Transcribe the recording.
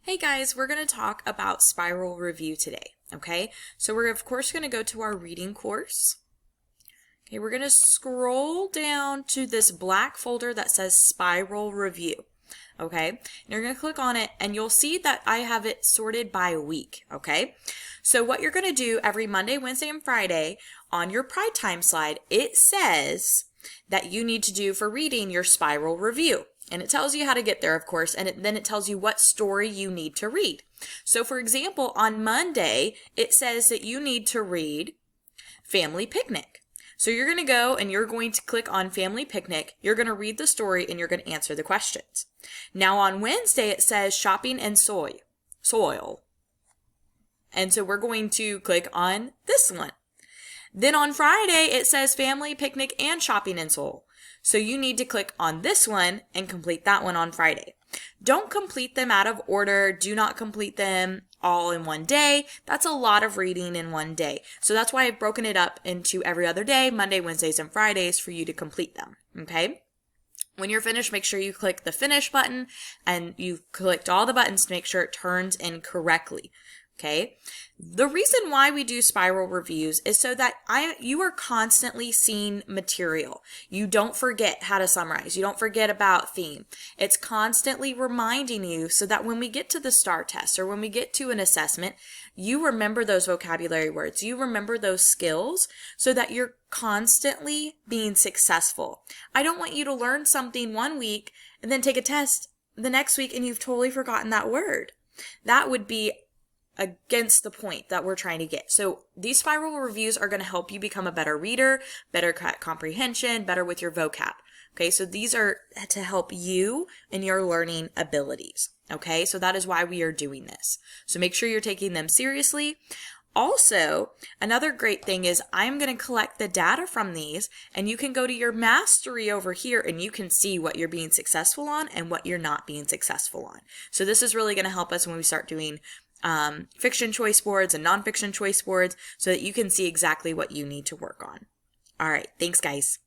Hey guys, we're going to talk about spiral review today, okay? So we're of course going to go to our reading course. Okay, we're going to scroll down to this black folder that says spiral review, okay? And you're going to click on it and you'll see that I have it sorted by week, okay? So what you're going to do every Monday, Wednesday, and Friday on your Pride Time slide, it says that you need to do for reading your spiral review. And it tells you how to get there, of course, and then it tells you what story you need to read. So for example, on Monday, it says that you need to read Family Picnic. So you're going to go and you're going to click on Family Picnic. You're going to read the story and you're going to answer the questions. Now on Wednesday, it says Shopping and Soil. And so we're going to click on this one. Then on Friday, it says Family Picnic and Shopping and Soil. So you need to click on this one and complete that one on Friday. Don't complete them out of order. Do not complete them all in one day. That's a lot of reading in one day. So that's why I've broken it up into every other day, Monday, Wednesdays, and Fridays for you to complete them. Okay? When you're finished, make sure you click the finish button and you've clicked all the buttons to make sure it turns in correctly. Okay. The reason why we do spiral reviews is so that you are constantly seeing material. You don't forget how to summarize. You don't forget about theme. It's constantly reminding you so that when we get to the STAR test or when we get to an assessment, you remember those vocabulary words. You remember those skills so that you're constantly being successful. I don't want you to learn something one week and then take a test the next week and you've totally forgotten that word. That would be against the point that we're trying to get. So these spiral reviews are going to help you become a better reader, better comprehension, better with your vocab. Okay, so these are to help you in your learning abilities. Okay, so that is why we are doing this. So make sure you're taking them seriously. Also, another great thing is I'm going to collect the data from these and you can go to your mastery over here and you can see what you're being successful on and what you're not being successful on. So this is really going to help us when we start doing fiction choice boards and nonfiction choice boards so that you can see exactly what you need to work on. All right. Thanks, guys.